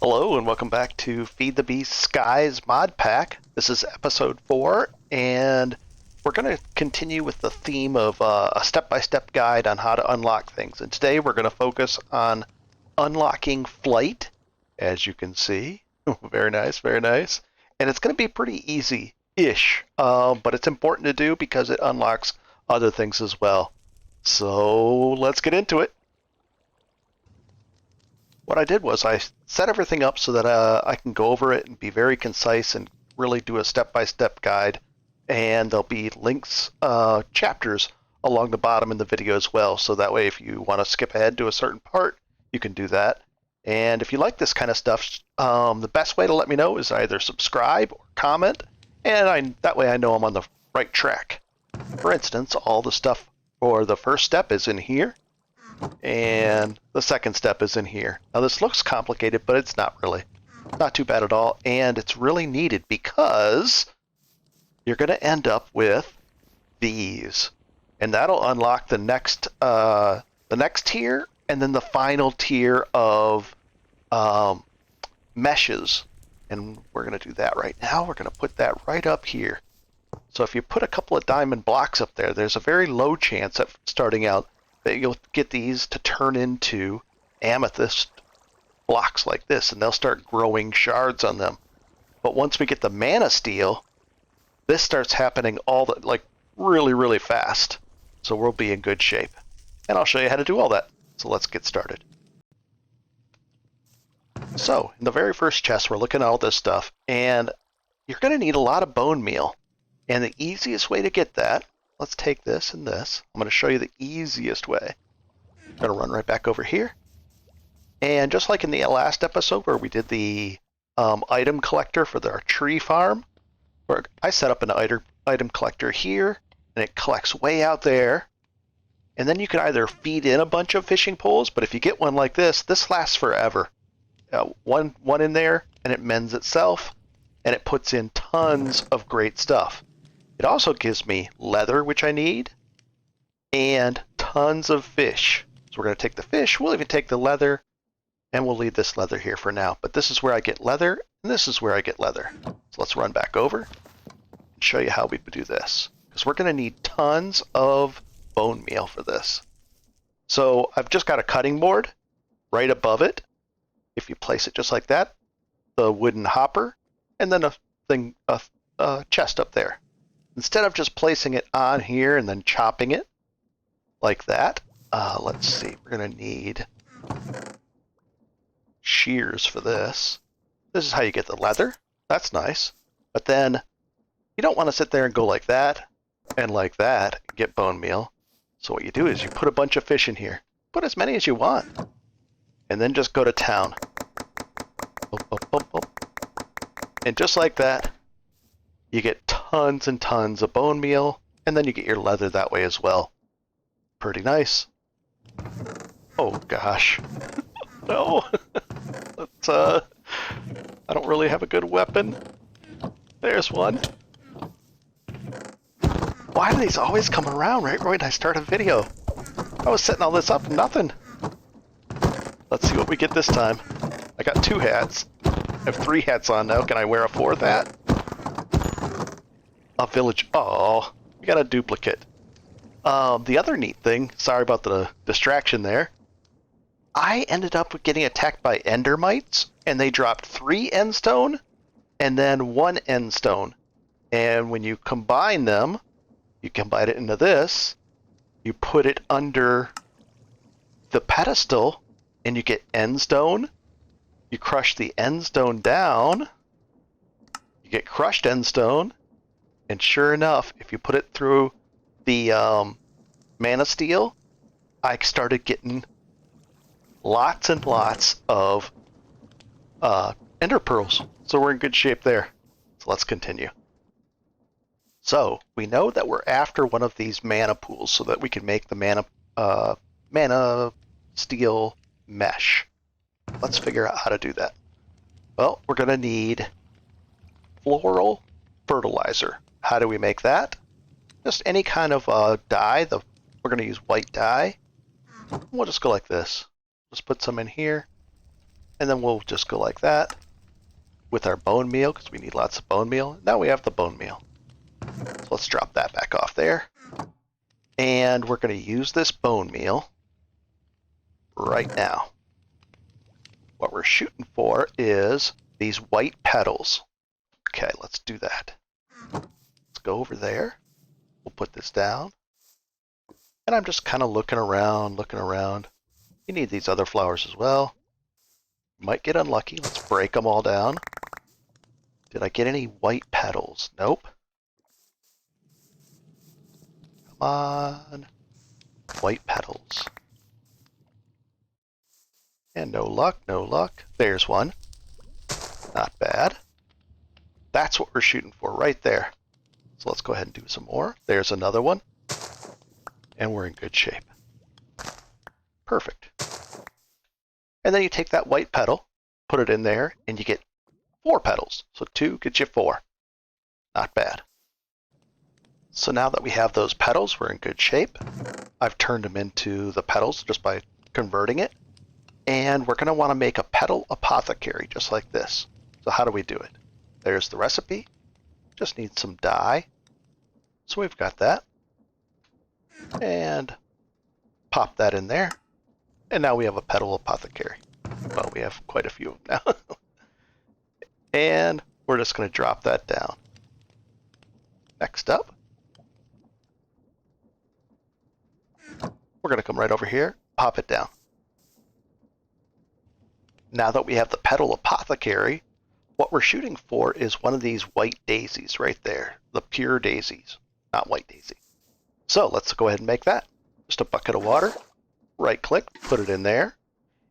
Hello and welcome back to FTB Skies Modpack. This is episode 4, and we're going to continue with the theme of a step-by-step guide on how to unlock things. And today we're going to focus on unlocking flight, as you can see. Very nice, very nice. And it's going to be pretty easy-ish, but it's important to do because it unlocks other things as well. So let's get into it. What I did was I set everything up so that I can go over it and be very concise and really do a step-by-step guide. And there'll be links, chapters along the bottom in the video as well. So that way if you want to skip ahead to a certain part, you can do that. And if you like this kind of stuff, the best way to let me know is either subscribe or comment. And that way I know I'm on the right track. For instance, all the stuff for the first step is in here. And the second step is in here. Now this looks complicated, but it's not really. Not too bad at all, and it's really needed because you're going to end up with these. And that'll unlock the next tier, and then the final tier of meshes. And we're going to do that right now. We're going to put that right up here. So if you put a couple of diamond blocks up there, there's a very low chance at starting out that you'll get these to turn into amethyst blocks like this, and they'll start growing shards on them. But once we get the Manasteel, this starts happening really, really fast. So we'll be in good shape. And I'll show you how to do all that. So let's get started. So in the very first chest, we're looking at all this stuff, and you're going to need a lot of bone meal. And the easiest way to get that, let's take this and this. I'm going to show you the easiest way. I'm going to run right back over here. And just like in the last episode where we did the item collector for our tree farm, where I set up an item collector here, and it collects way out there. And then you can either feed in a bunch of fishing poles, but if you get one like this, this lasts forever. One in there, and it mends itself, and it puts in tons of great stuff. It also gives me leather, which I need, and tons of fish. So we're going to take the fish, we'll even take the leather, and we'll leave this leather here for now. But this is where I get leather, and this is where I get leather. So let's run back over and show you how we do this. Because we're going to need tons of bone meal for this. So I've just got a cutting board right above it. If you place it just like that, the wooden hopper, and then a chest up there. Instead of just placing it on here and then chopping it like that, let's see, we're going to need shears for this. This is how you get the leather. That's nice. But then you don't want to sit there and go like that and get bone meal. So what you do is you put a bunch of fish in here. Put as many as you want. And then just go to town. And just like that, you get tons and tons of bone meal, and then you get your leather that way as well. Pretty nice. Oh gosh. No. Let's, I don't really have a good weapon. There's one. Why do these always come around right when I start a video? I was setting all this up, nothing. Let's see what we get this time. I got 2 hats. I have 3 hats on now. Can I wear a 4th hat? A village. Oh, we got a duplicate. The other neat thing, sorry about the distraction there, I ended up with getting attacked by endermites, and they dropped 3 endstone and then 1 endstone. And when you combine them, you combine it into this, you put it under the pedestal, and you get endstone. You crush the endstone down, you get crushed endstone. And sure enough, if you put it through the Manasteel, I started getting lots and lots of ender pearls. So we're in good shape there. So let's continue. So we know that we're after one of these mana pools so that we can make the Manasteel mesh. Let's figure out how to do that. Well, we're going to need Floral Fertilizer. How do we make that? Just any kind of dye. We're going to use white dye. We'll just go like this. Just put some in here. And then we'll just go like that with our bone meal, because we need lots of bone meal. Now we have the bone meal. So let's drop that back off there. And we're going to use this bone meal right now. What we're shooting for is these white petals. Okay, let's do that. Let's go over there. We'll put this down. And I'm just kind of looking around, looking around. You need these other flowers as well. You might get unlucky. Let's break them all down. Did I get any white petals? Nope. Come on. White petals. And no luck, no luck. There's one. Not bad. That's what we're shooting for right there. So let's go ahead and do some more. There's another one. And we're in good shape. Perfect. And then you take that white petal, put it in there, and you get 4 petals. So 2 gets you 4. Not bad. So now that we have those petals, we're in good shape. I've turned them into the petals just by converting it. And we're going to want to make a petal apothecary just like this. So how do we do it? There's the recipe. Just need some dye. So we've got that. And pop that in there. And now we have a petal apothecary. Well, we have quite a few of them now. And we're just going to drop that down. Next up, we're going to come right over here, pop it down. Now that we have the petal apothecary, what we're shooting for is one of these white daisies right there. The pure daisies, not white daisy. So let's go ahead and make that. Just a bucket of water, right click, put it in there.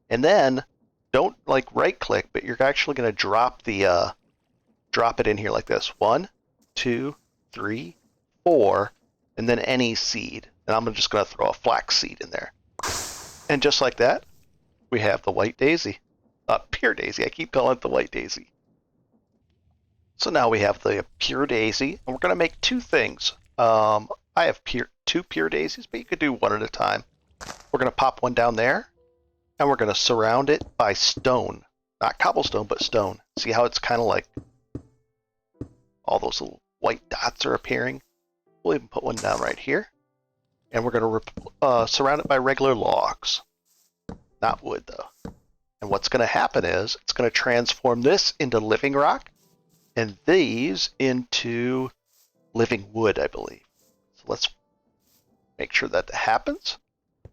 And then don't like right click, but you're actually going to drop it in here like this. 1, 2, 3, 4, and then any seed. And I'm just going to throw a flax seed in there. And just like that, we have the white daisy. Pure daisy. I keep calling it the white daisy. So now we have the pure daisy, and we're going to make 2 things. I have 2 pure daisies, but you could do 1 at a time. We're going to pop one down there, and we're going to surround it by stone. Not cobblestone, but stone. See how it's kind of like all those little white dots are appearing? We'll even put one down right here. And we're going to surround it by regular logs. Not wood, though. And what's going to happen is it's going to transform this into Livingrock and these into living wood, I believe. So let's make sure that happens.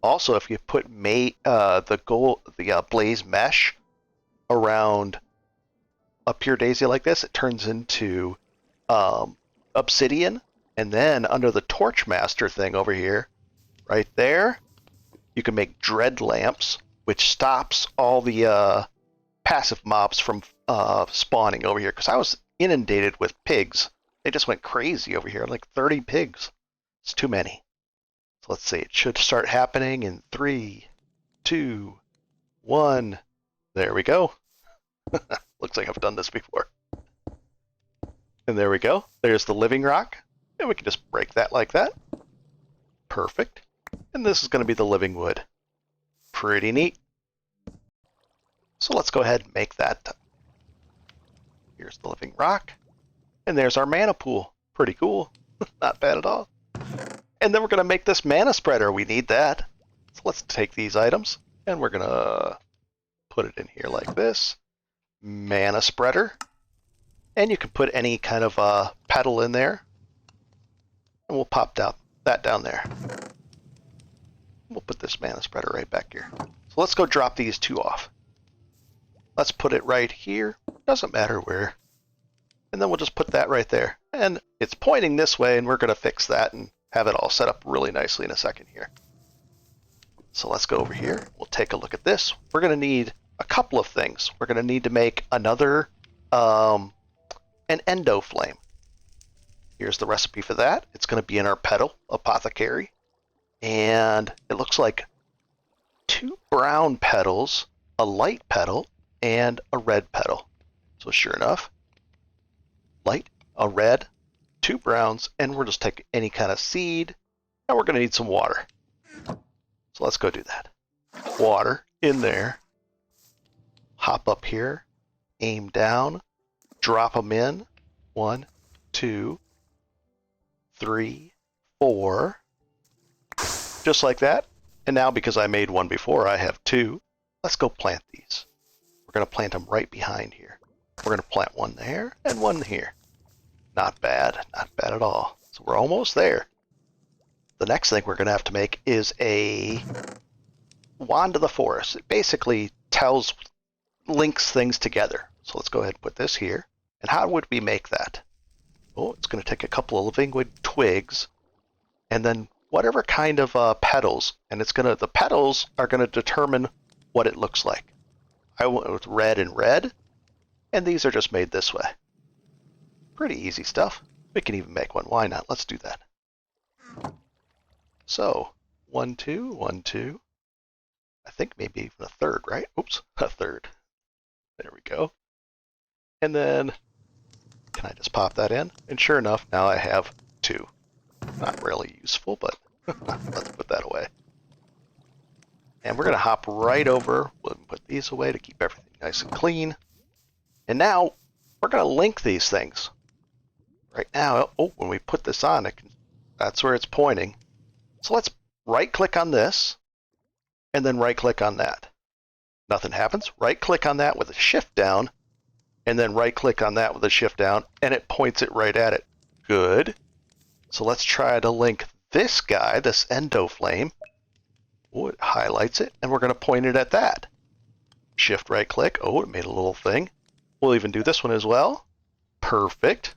Also, if you put the blaze mesh around a pure daisy like this, it turns into obsidian. And then under the torchmaster thing over here, right there, you can make dread lamps, which stops all the passive mobs from spawning over here. Because I was inundated with pigs. They just went crazy over here, like 30 pigs. It's too many. So let's see, it should start happening in 3, 2, 1. There we go. Looks like I've done this before. And there we go. There's the Livingrock. And we can just break that like that. Perfect. And this is going to be the living wood. Pretty neat. So let's go ahead and make that. Here's the living rock. And there's our mana pool. Pretty cool. Not bad at all. And then we're going to make this mana spreader. We need that. So let's take these items and we're going to put it in here like this. Mana spreader. And you can put any kind of petal in there. And we'll pop that down there. We'll put this mana spreader right back here. So let's go drop these 2 off. Let's put it right here. Doesn't matter where. And then we'll just put that right there. And it's pointing this way, and we're going to fix that and have it all set up really nicely in a second here. So let's go over here. We'll take a look at this. We're going to need a couple of things. We're going to need to make another, an Endoflame. Here's the recipe for that. It's going to be in our petal apothecary. And it looks like 2 brown petals, a light petal, and a red petal. So sure enough, light, a red, 2 browns, and we're just taking any kind of seed, and we're going to need some water. So let's go do that. Water in there. hop up here, aim down, drop them in. 1, 2, 3, 4. Just like that. And now because I made one before, I have 2. Let's go plant these. We're going to plant them right behind here. We're going to plant one there and one here. Not bad. Not bad at all. So we're almost there. The next thing we're going to have to make is a Wand of the Forest. It basically links things together. So let's go ahead and put this here. And how would we make that? Oh, it's going to take a couple of living twigs and then whatever kind of petals. And the petals are going to determine what it looks like. I went with red and red, and these are just made this way. Pretty easy stuff. We can even make one. Why not? Let's do that. So, 1, 2, 1, 2. I think maybe even a third, right? Oops, a third. There we go. And then, can I just pop that in? And sure enough, now I have 2. Not really useful, but let's put that away. And we're going to hop right over. We'll put these away to keep everything nice and clean. And now, we're going to link these things. Right now, when we put this on, that's where it's pointing. So let's right-click on this, and then right-click on that. Nothing happens. Right-click on that with a shift down, and then right-click on that with a shift down, and it points it right at it. Good. So let's try to link this guy, this Endoflame. Oh, it highlights it, and we're going to point it at that. Shift right-click. Oh, it made a little thing. We'll even do this one as well. Perfect.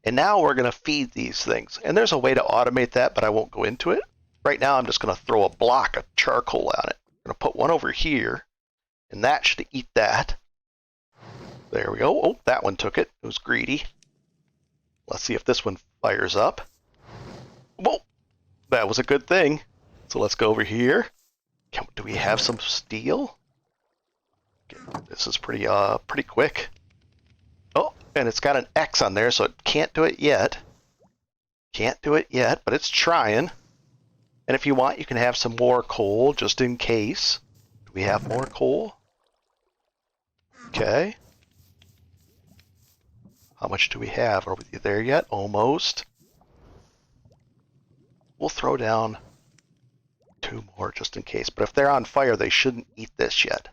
And now we're going to feed these things. And there's a way to automate that, but I won't go into it. Right now, I'm just going to throw a block of charcoal on it. I'm going to put one over here, and that should eat that. There we go. Oh, that one took it. It was greedy. Let's see if this one fires up. Whoa, that was a good thing. So let's go over here. Do we have some steel? Okay, this is pretty quick. Oh, and it's got an X on there, so it can't do it yet. Can't do it yet, but it's trying. And if you want, you can have some more coal, just in case. Do we have more coal? Okay. How much do we have? Are we there yet? Almost. We'll throw down 2 more just in case. But if they're on fire, they shouldn't eat this yet.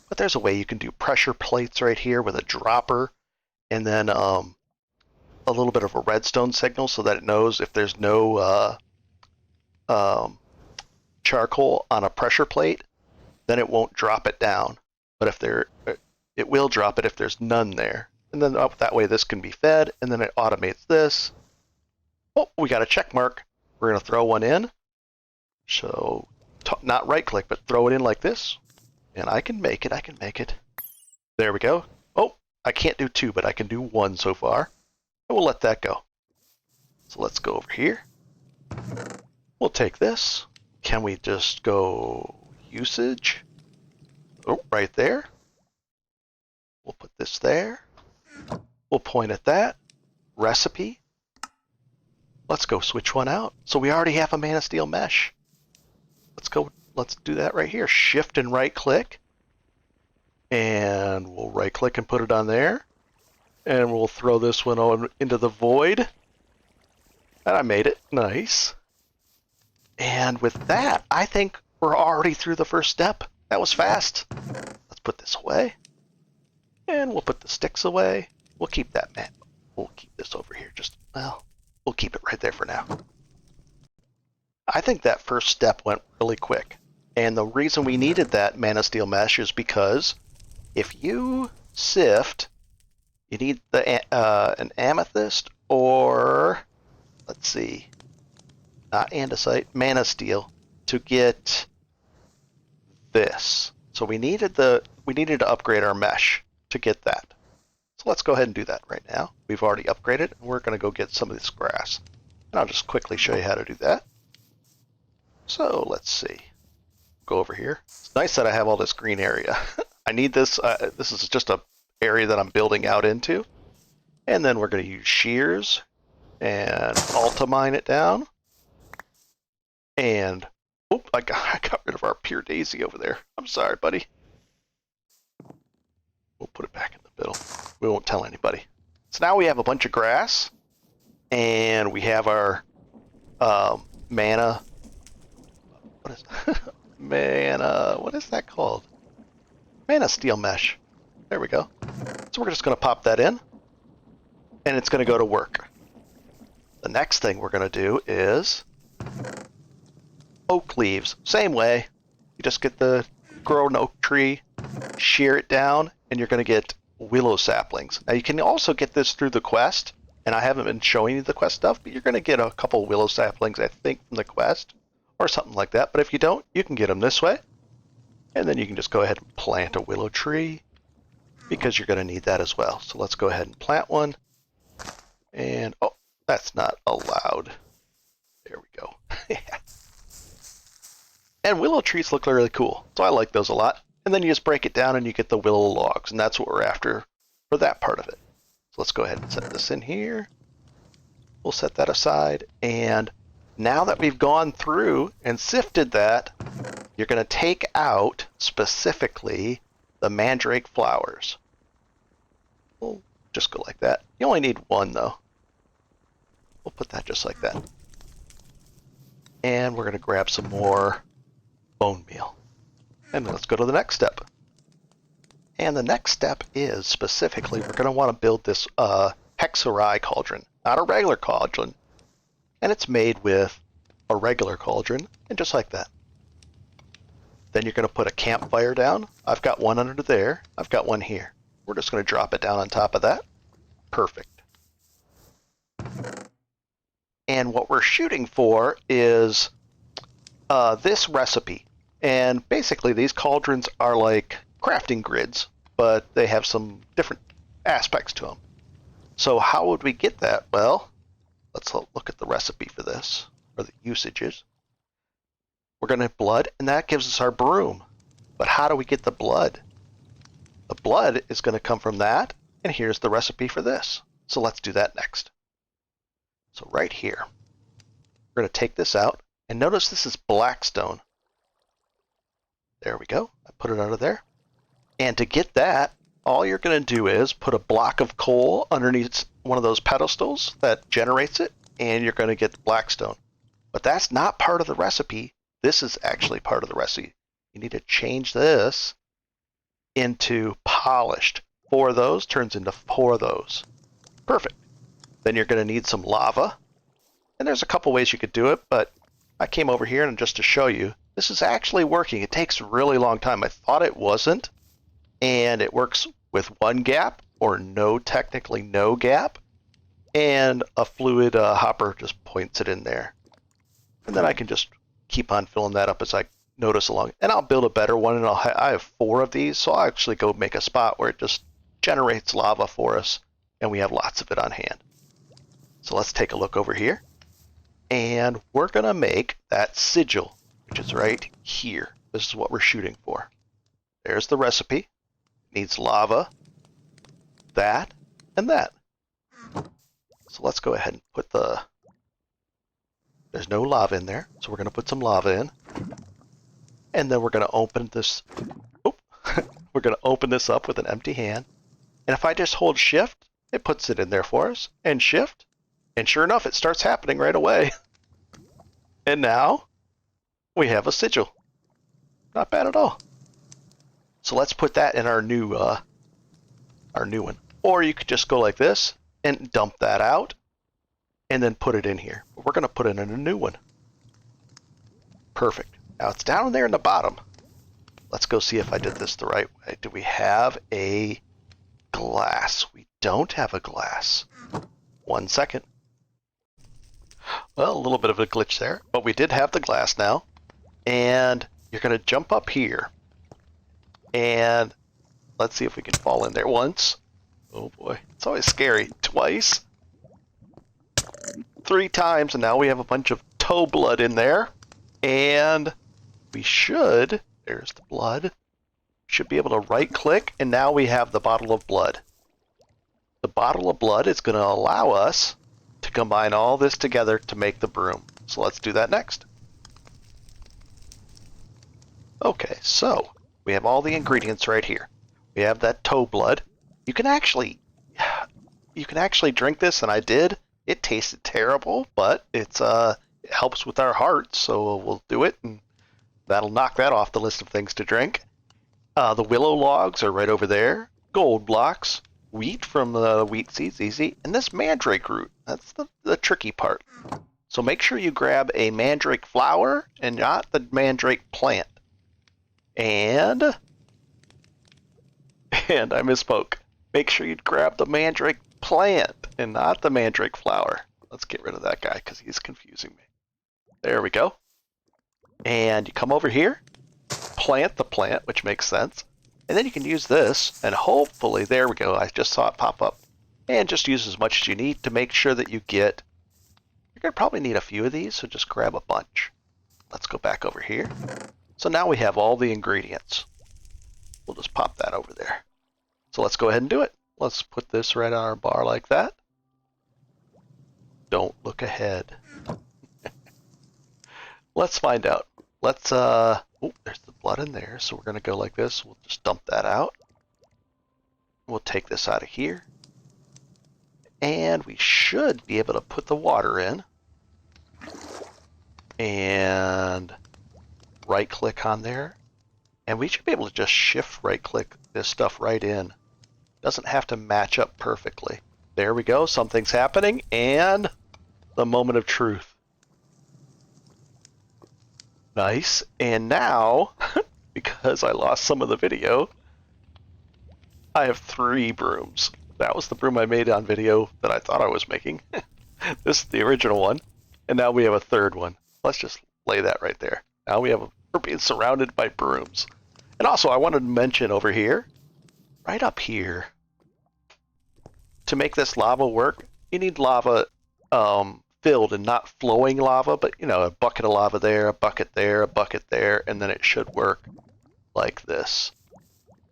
But there's a way you can do pressure plates right here with a dropper, and then a little bit of a redstone signal so that it knows if there's no charcoal on a pressure plate, then it won't drop it down. But if it will drop it if there's none there. And then that way this can be fed, and then it automates this. Oh, we got a check mark. We're going to throw one in. So, not right click, but throw it in like this. And I can make it. There we go. Oh, I can't do 2, but I can do 1 so far. And we'll let that go. So let's go over here. We'll take this. Can we just go usage? Oh, right there. We'll put this there. We'll point at that. Recipe. Let's go switch one out. So we already have a Manasteel mesh. Let's do that right here. Shift and right click. And we'll right click and put it on there. And we'll throw this one on into the void. And I made it. Nice. And with that, I think we're already through the first step. That was fast. Let's put this away. And we'll put the sticks away. We'll keep that, man. We'll keep this over here. We'll keep it right there for now. I think that first step went really quick. And the reason we needed that Manasteel mesh is because if you sift, you need an amethyst or, let's see, not andesite, Manasteel to get this. So we needed to upgrade our mesh to get that. So let's go ahead and do that right now. We've already upgraded, and we're going to go get some of this grass. And I'll just quickly show you how to do that. So let's see. Go over here. It's nice that I have all this green area. I need this. This is just a area that I'm building out into. And then we're going to use shears and ultimine it down. And I got rid of our pure daisy over there. I'm sorry, buddy. We won't tell anybody. So now we have a bunch of grass, and we have our mana. What is mana? What is that called? Manasteel mesh. There we go. So we're just going to pop that in, and it's going to go to work. The next thing we're going to do is oak leaves. Same way. You just get the grow an oak tree, shear it down, and you're going to get willow saplings. Now you can also get this through the quest, and I haven't been showing you the quest stuff, but you're going to get a couple willow saplings, I think, from the quest, or something like that. But if you don't, you can get them this way, and then you can just go ahead and plant a willow tree, because you're going to need that as well. So let's go ahead and plant one, and oh, that's not allowed. There we go. And willow trees look really cool, so I like those a lot. And then you just break it down and you get the willow logs, and that's what we're after for that part of it. So let's go ahead and set this in here. We'll set that aside, and now that we've gone through and sifted that, you're going to take out specifically the Mandrake flowers. We'll just go like that. You only need one though. We'll put that just like that. And we're going to grab some more Bonemeal. And let's go to the next step. And the next step is specifically we're going to want to build this Hexerei cauldron, not a regular cauldron. And it's made with a regular cauldron, and just like that. Then you're going to put a campfire down. I've got one under there. I've got one here. We're just going to drop it down on top of that. Perfect. And what we're shooting for is this recipe. And basically these cauldrons are like crafting grids, but they have some different aspects to them. So how would we get that? Well, let's look at the recipe for this, or the usages. We're going to have blood, and that gives us our broom. But how do we get the blood? The blood is going to come from that, and here's the recipe for this. So let's do that next. So right here, we're going to take this out, and notice this is blackstone. There we go. I put it under there. And to get that, all you're going to do is put a block of coal underneath one of those pedestals that generates it, and you're going to get blackstone. But that's not part of the recipe. This is actually part of the recipe. You need to change this into polished. 4 of those turns into 4 of those. Perfect. Then you're going to need some lava. And there's a couple ways you could do it, but I came over here and just to show you, this is actually working. It takes a really long time. I thought it wasn't, and it works with 1 gap or technically no gap, and a fluid hopper just points it in there. And then I can just keep on filling that up as I notice along. And I'll build a better one, and I have 4 of these, so I'll actually go make a spot where it just generates lava for us, and we have lots of it on hand. So let's take a look over here. And we're going to make that sigil, which is right here. This is what we're shooting for. There's the recipe. Needs lava, that, and that. So let's go ahead and put there's no lava in there, so we're going to put some lava in. And then we're going to open this, we're going to open this up with an empty hand. And if I just hold shift, it puts it in there for us, and shift. And sure enough, it starts happening right away. And now we have a sigil. Not bad at all. So let's put that in our new one. Or you could just go like this and dump that out and then put it in here. But we're going to put it in a new one. Perfect. Now it's down there in the bottom. Let's go see if I did this the right way. Do we have a glass? We don't have a glass. 1 second. Well, a little bit of a glitch there, but we did have the glass now. And you're going to jump up here. And let's see if we can fall in there once. Oh boy, it's always scary. Twice. 3 times, and now we have a bunch of toe blood in there. And we should, there's the blood, should be able to right click, and now we have the bottle of blood. The bottle of blood is going to allow us to combine all this together to make the broom. So let's do that next. Okay, so we have all the ingredients right here. We have that toe blood. You can actually you can actually drink this, and I did. It tasted terrible, but it helps with our hearts, so we'll do it, and that'll knock that off the list of things to drink. The willow logs are right over there. Gold blocks, wheat from the wheat seeds, easy, and this mandrake root. That's the tricky part. So make sure you grab a mandrake flower and not the mandrake plant. And I misspoke. Make sure you grab the mandrake plant and not the mandrake flower. Let's get rid of that guy because he's confusing me. There we go. And you come over here, plant the plant, which makes sense. And then you can use this, and hopefully, there we go, I just saw it pop up. And just use as much as you need to make sure that you get, you're going to probably need a few of these, so just grab a bunch. Let's go back over here. So now we have all the ingredients. We'll just pop that over there. So let's go ahead and do it. Let's put this right on our bar like that. Don't look ahead. Let's find out. Let's, oh, there's the blood in there, so we're going to go like this. We'll just dump that out. We'll take this out of here. And we should be able to put the water in. And right-click on there. And we should be able to just shift right-click this stuff right in. Doesn't have to match up perfectly. There we go. Something's happening. And the moment of truth. Nice. And now, because I lost some of the video, I have 3 brooms. That was the broom I made on video that I thought I was making. This is the original one. And now we have a 3rd one. Let's just lay that right there. Now we're being surrounded by brooms. And also, I wanted to mention over here, right up here, to make this lava work, you need lava filled and not flowing lava, but you know, a bucket of lava there, a bucket there, a bucket there, and then it should work like this.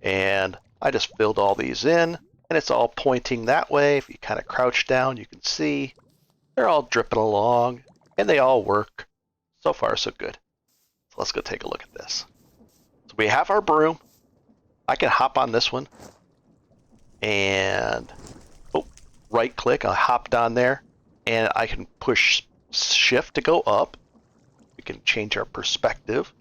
And I just filled all these in, and it's all pointing that way. If you kind of crouch down, you can see they're all dripping along, and they all work. So far, so good. So let's go take a look at this. So we have our broom. I can hop on this one, and right click, I hopped on there, and I can push shift to go up. We can change our perspective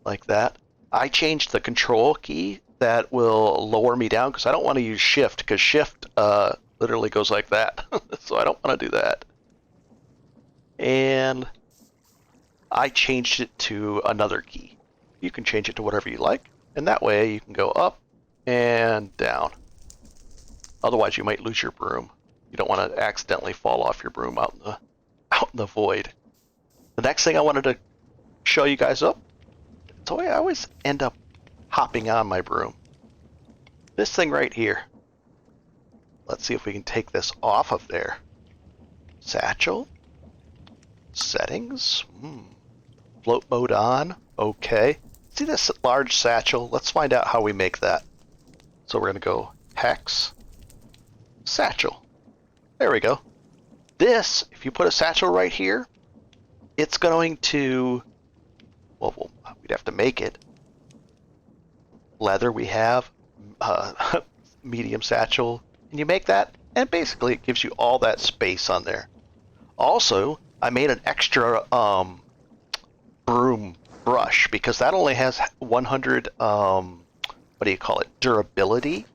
like that. I changed the control key that will lower me down because I don't want to use shift, because shift literally goes like that. So I don't want to do that. And I changed it to another key. You can change it to whatever you like, and that way you can go up and down. Otherwise, you might lose your broom. You don't want to accidentally fall off your broom out in the void. The next thing I wanted to show you guys up, so I always end up hopping on my broom. This thing right here. Let's see if we can take this off of there. Satchel. Settings. Float mode on. Okay. See this large satchel? Let's find out how we make that. So we're going to go Hex. Satchel. There we go. This, if you put a satchel right here, it's going to, well, we'd have to make it. Leather we have, medium satchel, and you make that, and basically it gives you all that space on there. Also, I made an extra broom brush, because that only has 100, durability.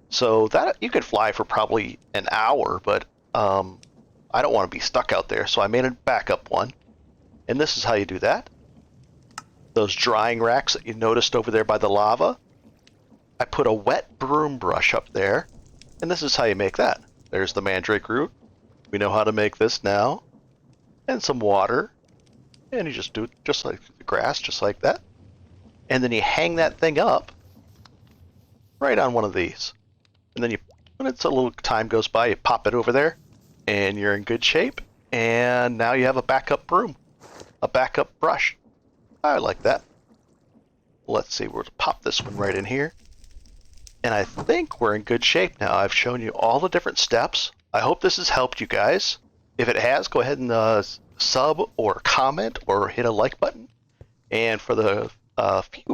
So that you could fly for probably an hour, but I don't want to be stuck out there, so I made a backup one. And this is how you do that. Those drying racks that you noticed over there by the lava, I put a wet broom brush up there, and this is how you make that. There's the mandrake root. We know how to make this now. And some water. And you just do it just like the grass, just like that. And then you hang that thing up right on one of these. And then when it's a little time goes by, you pop it over there, and you're in good shape. And now you have a backup broom, a backup brush. I like that. Let's see, we'll pop this one right in here. And I think we're in good shape now. I've shown you all the different steps. I hope this has helped you guys. If it has, go ahead and sub or comment or hit a like button. And for the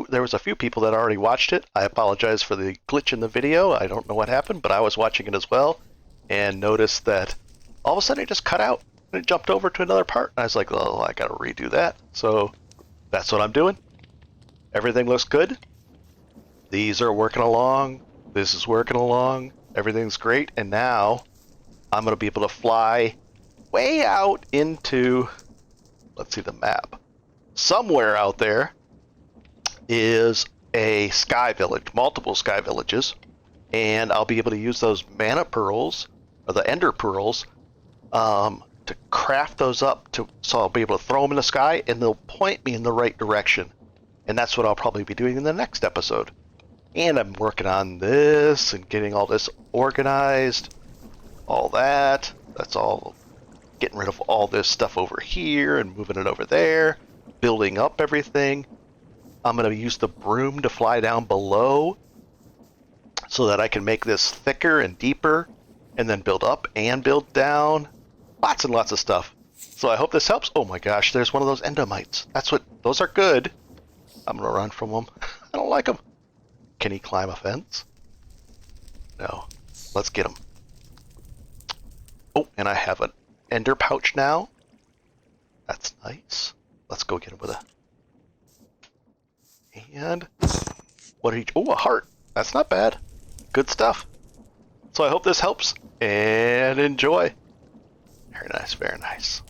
there was a few people that already watched it. I apologize for the glitch in the video. I don't know what happened, but I was watching it as well. and noticed that all of a sudden it just cut out and it jumped over to another part. And I was like, oh, I gotta redo that. So that's what I'm doing. Everything looks good. These are working along. This is working along. Everything's great. And now I'm gonna be able to fly way out into, let's see the map. Somewhere out there is a sky village, multiple sky villages, and I'll be able to use those mana pearls, or the ender pearls, to craft those up, so I'll be able to throw them in the sky, and they'll point me in the right direction. And that's what I'll probably be doing in the next episode. And I'm working on this, and getting all this organized, all that. That's all, getting rid of all this stuff over here, and moving it over there, building up everything. I'm going to use the broom to fly down below so that I can make this thicker and deeper, and then build up and build down. Lots and lots of stuff. So I hope this helps. Oh my gosh, there's one of those endomites. Those are good. I'm going to run from them. I don't like them. Can he climb a fence? No. Let's get him. Oh, and I have an ender pouch now. That's nice. Let's go get him with a... And what did he... Oh, a heart. That's not bad. Good stuff. So I hope this helps, and enjoy. Very nice, very nice.